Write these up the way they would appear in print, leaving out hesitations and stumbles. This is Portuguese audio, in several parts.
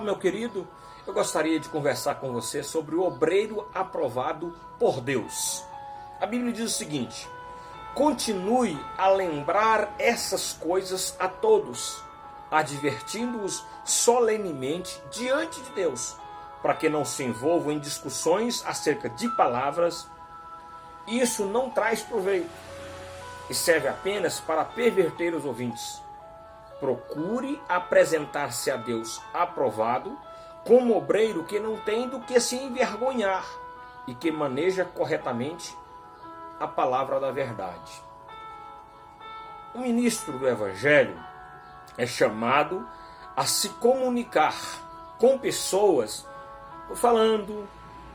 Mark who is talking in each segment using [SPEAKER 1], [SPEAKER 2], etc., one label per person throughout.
[SPEAKER 1] meu querido, eu gostaria de conversar com você sobre o obreiro aprovado por Deus. A Bíblia diz o seguinte: continue a lembrar essas coisas a todos, advertindo-os solenemente diante de Deus, para que não se envolvam em discussões acerca de palavras. Isso não traz proveito e serve apenas para perverter os ouvintes. Procure apresentar-se a Deus aprovado, como obreiro que não tem do que se envergonhar e que maneja corretamente a palavra da verdade. O ministro do Evangelho é chamado a se comunicar com pessoas falando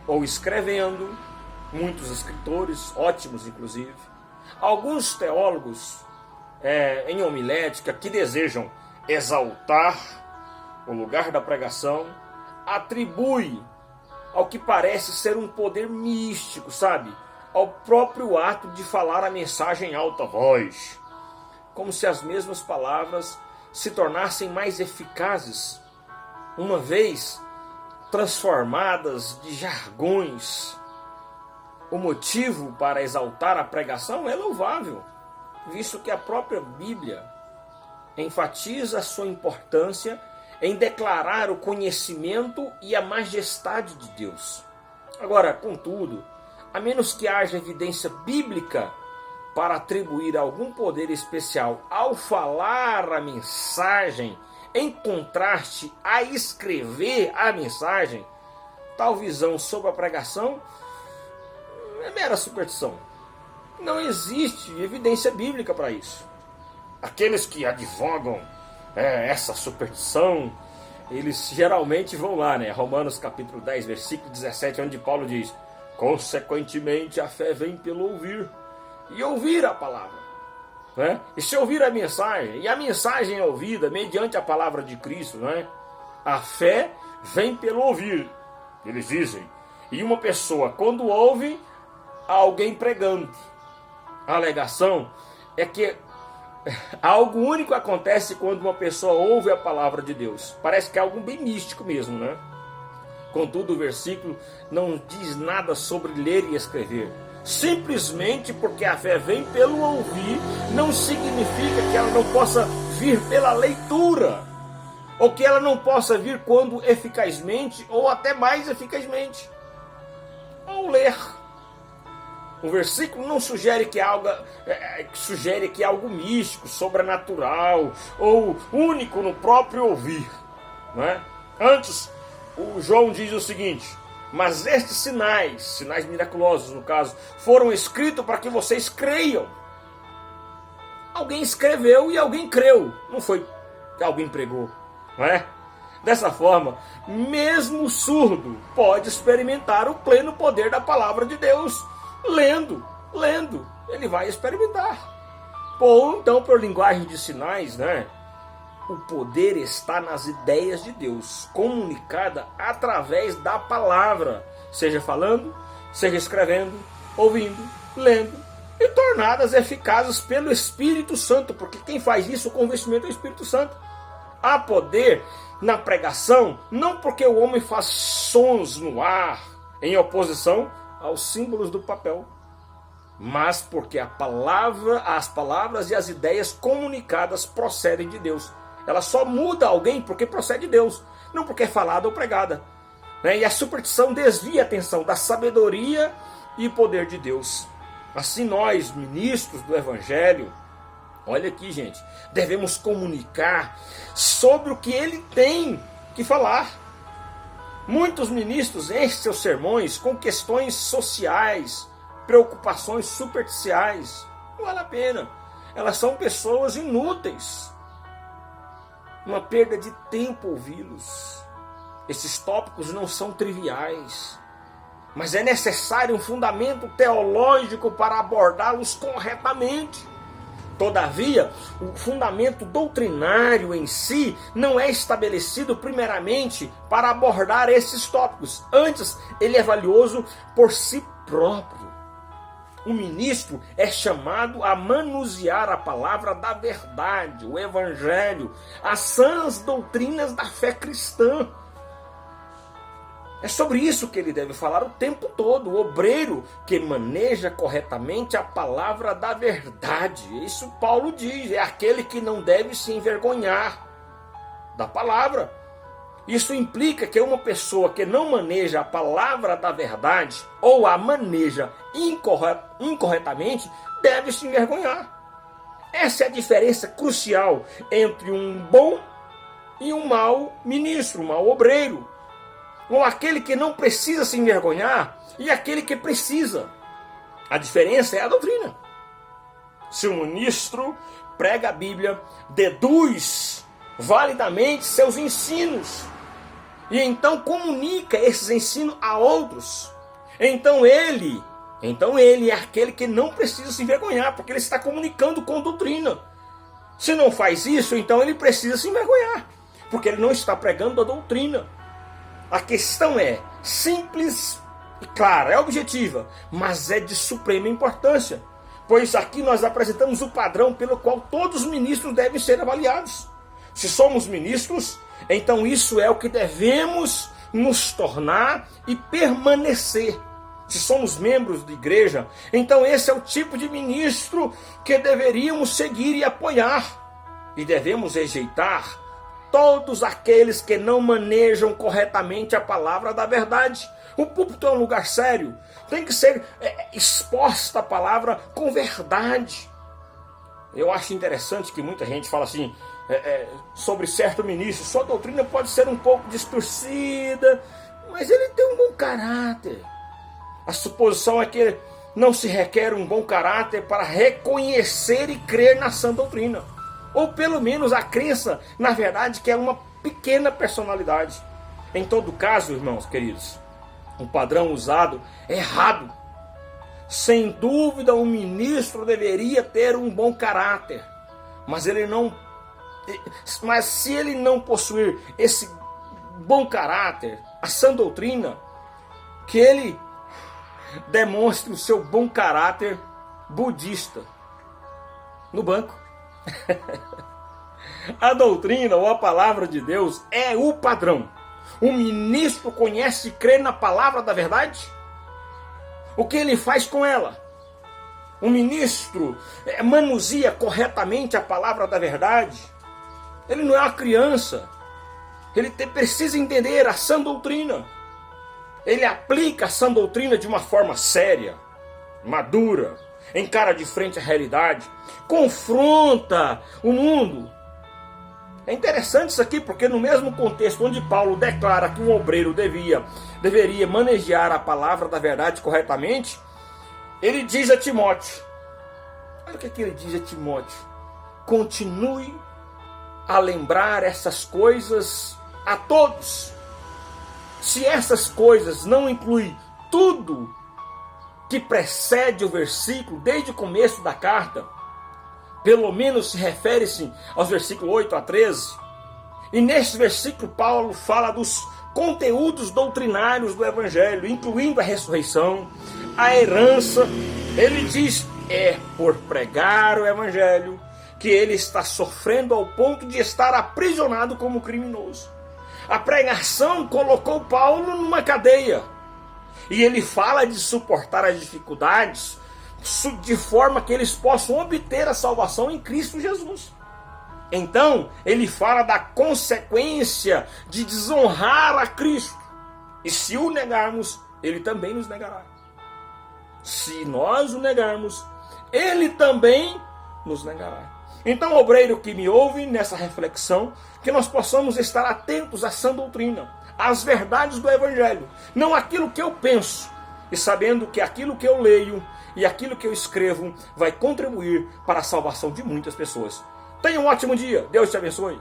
[SPEAKER 1] ou escrevendo, muitos escritores, ótimos inclusive, alguns teólogos em homilética que desejam exaltar o lugar da pregação, atribui ao que parece ser um poder místico, sabe? Ao próprio ato de falar a mensagem em alta voz, como se as mesmas palavras se tornassem mais eficazes, uma vez transformadas de jargões. O motivo para exaltar a pregação é louvável, visto que a própria Bíblia enfatiza a sua importância em declarar o conhecimento e a majestade de Deus. Agora, contudo, a menos que haja evidência bíblica para atribuir algum poder especial ao falar a mensagem, em contraste a escrever a mensagem, tal visão sobre a pregação é mera superstição. Não existe evidência bíblica para isso. Aqueles que advogam essa superstição, eles geralmente vão lá, Romanos capítulo 10, versículo 17, onde Paulo diz: consequentemente a fé vem pelo ouvir, e ouvir a palavra. E se ouvir a mensagem, e a mensagem é ouvida mediante a palavra de Cristo, a fé vem pelo ouvir, eles dizem. E uma pessoa, quando ouve alguém pregando, a alegação é que algo único acontece quando uma pessoa ouve a palavra de Deus. Parece que é algo bem místico mesmo, Contudo, o versículo não diz nada sobre ler e escrever. Simplesmente porque a fé vem pelo ouvir, não significa que ela não possa vir pela leitura, ou que ela não possa vir quando eficazmente, ou até mais eficazmente, ao ler. O versículo não sugere que algo místico, sobrenatural ou único no próprio ouvir, Antes, o João diz o seguinte: mas estes sinais miraculosos no caso, foram escritos para que vocês creiam. Alguém escreveu e alguém creu, não foi que alguém pregou, Dessa forma, mesmo o surdo pode experimentar o pleno poder da palavra de Deus. Lendo, ele vai experimentar. Ou então, por linguagem de sinais, o poder está nas ideias de Deus, comunicada através da palavra, seja falando, seja escrevendo, ouvindo, lendo, e tornadas eficazes pelo Espírito Santo, porque quem faz isso, o convencimento é o Espírito Santo. Há poder na pregação, não porque o homem faz sons no ar, em oposição aos símbolos do papel, mas porque as palavras e as ideias comunicadas procedem de Deus. Ela só muda alguém porque procede de Deus, não porque é falada ou pregada. E a superstição desvia a atenção da sabedoria e poder de Deus. Assim nós, ministros do Evangelho, olha aqui, gente, devemos comunicar sobre o que ele tem que falar. Muitos ministros enchem seus sermões com questões sociais, preocupações superficiais. Não vale a pena. Elas são pessoas inúteis. Uma perda de tempo ouvi-los. Esses tópicos não são triviais, mas é necessário um fundamento teológico para abordá-los corretamente. Todavia, o fundamento doutrinário em si não é estabelecido primeiramente para abordar esses tópicos. Antes, ele é valioso por si próprio. O ministro é chamado a manusear a palavra da verdade, o evangelho, as sãs doutrinas da fé cristã. É sobre isso que ele deve falar o tempo todo. O obreiro que maneja corretamente a palavra da verdade. Isso Paulo diz. É aquele que não deve se envergonhar da palavra. Isso implica que uma pessoa que não maneja a palavra da verdade ou a maneja incorretamente deve se envergonhar. Essa é a diferença crucial entre um bom e um mau ministro, um mau obreiro. Ou aquele que não precisa se envergonhar e aquele que precisa. A diferença é a doutrina. Se o ministro prega a Bíblia, deduz validamente seus ensinos e então comunica esses ensinos a outros, então ele é aquele que não precisa se envergonhar, porque ele está comunicando com doutrina. Se não faz isso, então ele precisa se envergonhar, porque ele não está pregando a doutrina. A questão é simples e clara, é objetiva, mas é de suprema importância, pois aqui nós apresentamos o padrão pelo qual todos os ministros devem ser avaliados. Se somos ministros, então isso é o que devemos nos tornar e permanecer. Se somos membros de igreja, então esse é o tipo de ministro que deveríamos seguir e apoiar. E devemos rejeitar todos aqueles que não manejam corretamente a palavra da verdade. O púlpito é um lugar sério. Tem que ser exposta a palavra com verdade. Eu acho interessante que muita gente fala assim, sobre certo ministro, sua doutrina pode ser um pouco distorcida, mas ele tem um bom caráter. A suposição é que não se requer um bom caráter para reconhecer e crer na sã doutrina. Ou pelo menos a crença, na verdade, que é uma pequena personalidade. Em todo caso, irmãos queridos, o padrão usado é errado. Sem dúvida, um ministro deveria ter um bom caráter, mas se ele não possuir esse bom caráter, a sã doutrina, que ele demonstre o seu bom caráter budista no banco. A doutrina ou a palavra de Deus é o padrão. O ministro conhece e crê na palavra da verdade? O que ele faz com ela? O ministro manuseia corretamente a palavra da verdade? Ele não é uma criança. Ele precisa entender a sã doutrina. Ele aplica a sã doutrina de uma forma séria, madura, encara de frente a realidade, confronta o mundo. É interessante isso aqui, porque no mesmo contexto onde Paulo declara que um obreiro deveria manejar a palavra da verdade corretamente, ele diz a Timóteo, olha o que ele diz a Timóteo: continue a lembrar essas coisas a todos. Se essas coisas não incluem tudo que precede o versículo, desde o começo da carta, pelo menos se refere-se aos versículos 8 a 13. E nesse versículo Paulo fala dos conteúdos doutrinários do Evangelho, incluindo a ressurreição, a herança. Ele diz, é por pregar o Evangelho que ele está sofrendo ao ponto de estar aprisionado como criminoso. A pregação colocou Paulo numa cadeia. E ele fala de suportar as dificuldades de forma que eles possam obter a salvação em Cristo Jesus. Então, ele fala da consequência de desonrar a Cristo. E se o negarmos, ele também nos negará. Se nós o negarmos, ele também nos negará. Então, obreiro que me ouve nessa reflexão, que nós possamos estar atentos à sã doutrina, às verdades do Evangelho, não aquilo que eu penso, e sabendo que aquilo que eu leio e aquilo que eu escrevo vai contribuir para a salvação de muitas pessoas. Tenha um ótimo dia, Deus te abençoe.